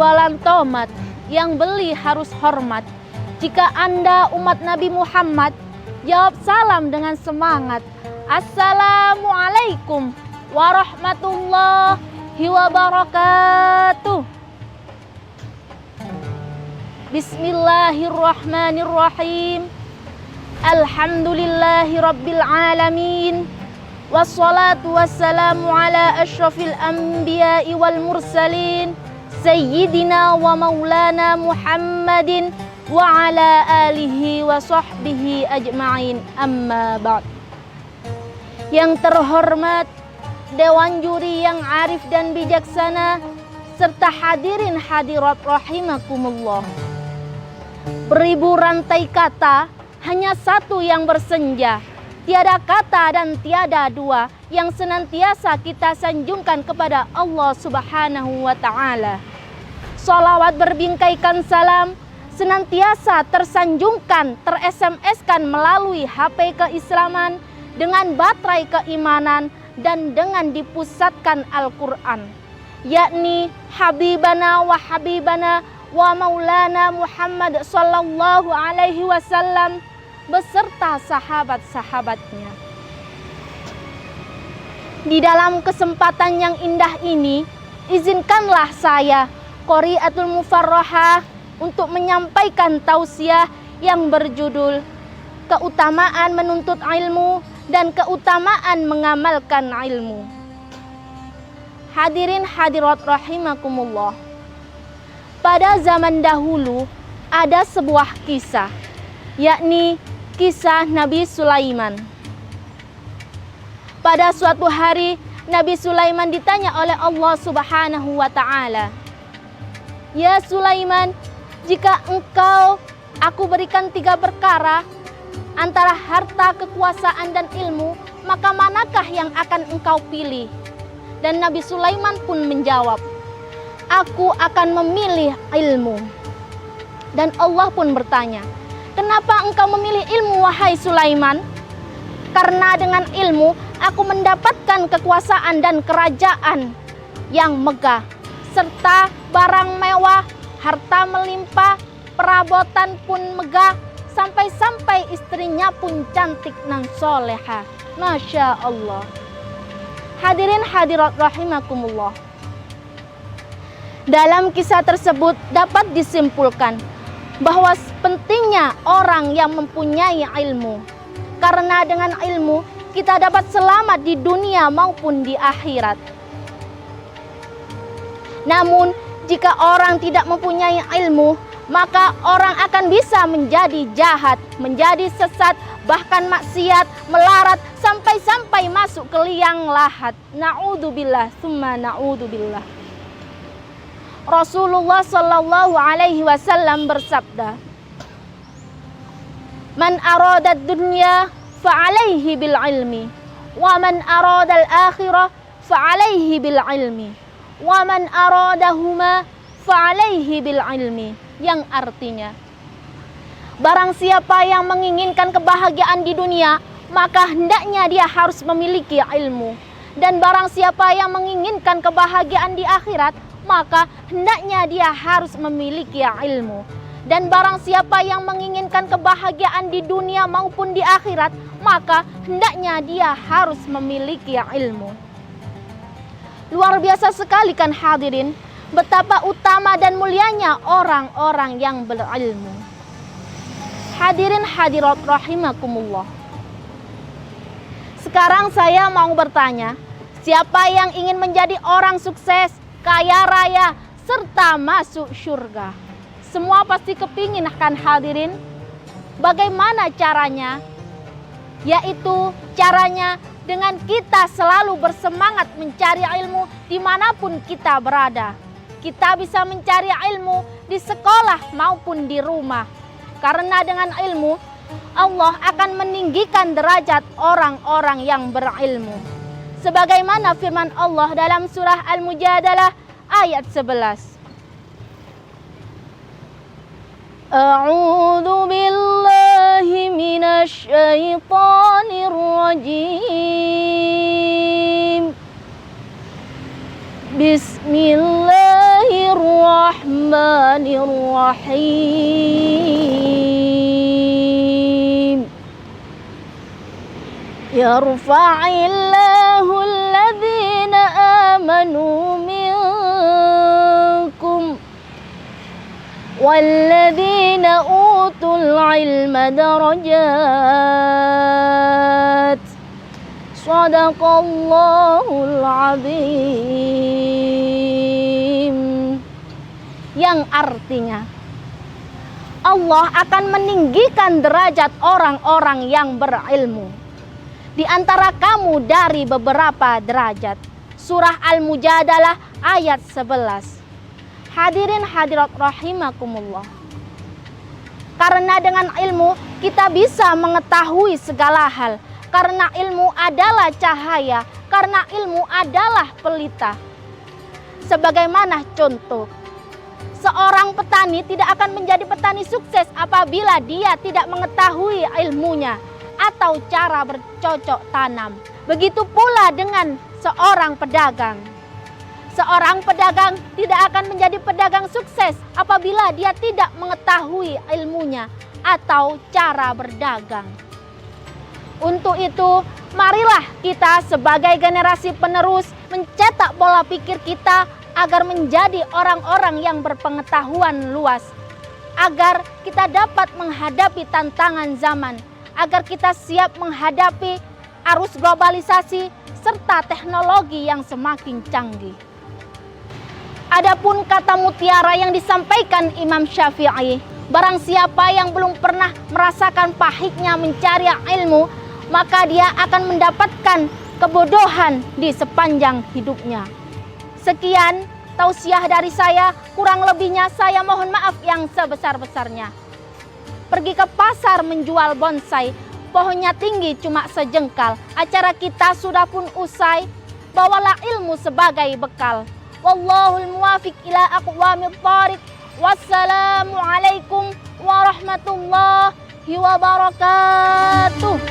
jualan tomat, yang beli harus hormat. Jika Anda umat Nabi Muhammad, jawab salam dengan semangat. Assalamualaikum warahmatullahi wabarakatuh. Bismillahirrahmanirrahim. Alhamdulillahi rabbil alamin. Wassalatu wassalamu ala asyrafil anbiya'i wal mursalin, Sayyidina wa maulana Muhammadin wa ala alihi wa sahbihi ajma'in, amma ba'd. Yang terhormat Dewan Juri yang arif dan bijaksana, serta hadirin hadirat rahimakumullah. Beribu rantai kata, hanya satu yang bersenja. Tiada kata dan tiada dua yang senantiasa kita sanjungkan kepada Allah Subhanahu wa ta'ala. Salawat berbingkaikan salam senantiasa tersanjungkan, ter-SMS-kan melalui HP keislaman dengan baterai keimanan dan dengan dipusatkan Al-Quran, yakni Habibana wa Maulana Muhammad sallallahu alaihi wasallam beserta sahabat-sahabatnya. Di dalam kesempatan yang indah ini, izinkanlah saya, Qori'atul Mufarrahah, untuk menyampaikan tausiah yang berjudul Keutamaan Menuntut Ilmu dan Keutamaan Mengamalkan Ilmu. Hadirin hadirat rahimakumullah. Pada zaman dahulu ada sebuah kisah, yakni kisah Nabi Sulaiman. Pada suatu hari Nabi Sulaiman ditanya oleh Allah Subhanahu wa ta'ala, "Ya Sulaiman, jika aku berikan 3 perkara antara harta, kekuasaan, dan ilmu, maka manakah yang akan engkau pilih?" Dan Nabi Sulaiman pun menjawab, "Aku akan memilih ilmu." Dan Allah pun bertanya, "Kenapa engkau memilih ilmu, wahai Sulaiman?" "Karena dengan ilmu aku mendapatkan kekuasaan dan kerajaan yang megah, serta barang mewah, harta melimpah, perabotan pun megah, sampai-sampai istrinya pun cantik dan soleha." Masya Allah. Hadirin hadirat rahimakumullah. Dalam kisah tersebut dapat disimpulkan bahwa pentingnya orang yang mempunyai ilmu, karena dengan ilmu kita dapat selamat di dunia maupun di akhirat. Namun jika orang tidak mempunyai ilmu, maka orang akan bisa menjadi jahat, menjadi sesat, bahkan maksiat, melarat, sampai-sampai masuk ke liang lahat. Na'udzubillah, summa na'udzubillah. Rasulullah sallallahu alaihi wasallam bersabda, "Man aradad dunya fa'alaihi bil ilmi, wa man aradal akhirah fa'alaihi bil ilmi, wa man aradahuma fa'alaihi bil ilmi." Yang artinya, barang siapa yang menginginkan kebahagiaan di dunia, maka hendaknya dia harus memiliki ilmu. Dan barang siapa yang menginginkan kebahagiaan di akhirat, maka hendaknya dia harus memiliki ilmu. Dan barang siapa yang menginginkan kebahagiaan di dunia maupun di akhirat, maka hendaknya dia harus memiliki ilmu. Luar biasa sekali kan hadirin, betapa utama dan mulianya orang-orang yang berilmu. Hadirin hadirat rahimakumullah. Sekarang saya mau bertanya, siapa yang ingin menjadi orang sukses, kaya raya, serta masuk surga? Semua pasti kepingin kan hadirin? Bagaimana caranya? Yaitu caranya dengan kita selalu bersemangat mencari ilmu dimanapun kita berada. Kita bisa mencari ilmu di sekolah maupun di rumah. Karena dengan ilmu, Allah akan meninggikan derajat orang-orang yang berilmu. Sebagaimana firman Allah dalam surah Al-Mujadalah ayat 11. A'udzu billahi minasy syaithanir rajim. Bismillahirrahmanirrahim. Bismillahirrahmanirrahim. Yarfa'illahu alladhina amanu minkum walladhina utul ilma darajat. Shadaqallahul azim. Yang artinya Allah akan meninggikan derajat orang-orang yang berilmu di antara kamu dari beberapa derajat. Surah Al-Mujadalah ayat 11. Hadirin hadirat rahimakumullah. Karena dengan ilmu kita bisa mengetahui segala hal. Karena ilmu adalah cahaya. Karena ilmu adalah pelita. Sebagaimana contoh, seorang petani tidak akan menjadi petani sukses apabila dia tidak mengetahui ilmunya atau cara bercocok tanam. Begitu pula dengan seorang pedagang. Seorang pedagang tidak akan menjadi pedagang sukses apabila dia tidak mengetahui ilmunya atau cara berdagang. Untuk itu, marilah kita sebagai generasi penerus mencetak pola pikir kita agar menjadi orang-orang yang berpengetahuan luas, agar kita dapat menghadapi tantangan zaman, agar kita siap menghadapi arus globalisasi serta teknologi yang semakin canggih. Adapun kata mutiara yang disampaikan Imam Syafi'i, barang siapa yang belum pernah merasakan pahitnya mencari ilmu, maka dia akan mendapatkan kebodohan di sepanjang hidupnya. Sekian tausiah dari saya, kurang lebihnya saya mohon maaf yang sebesar-besarnya. Pergi ke pasar menjual bonsai, pohonnya tinggi cuma sejengkal. Acara kita sudah pun usai, bawalah ilmu sebagai bekal. Wallahul muwafiq ila aqwamit thariq. Wassalamualaikum warahmatullahi wabarakatuh.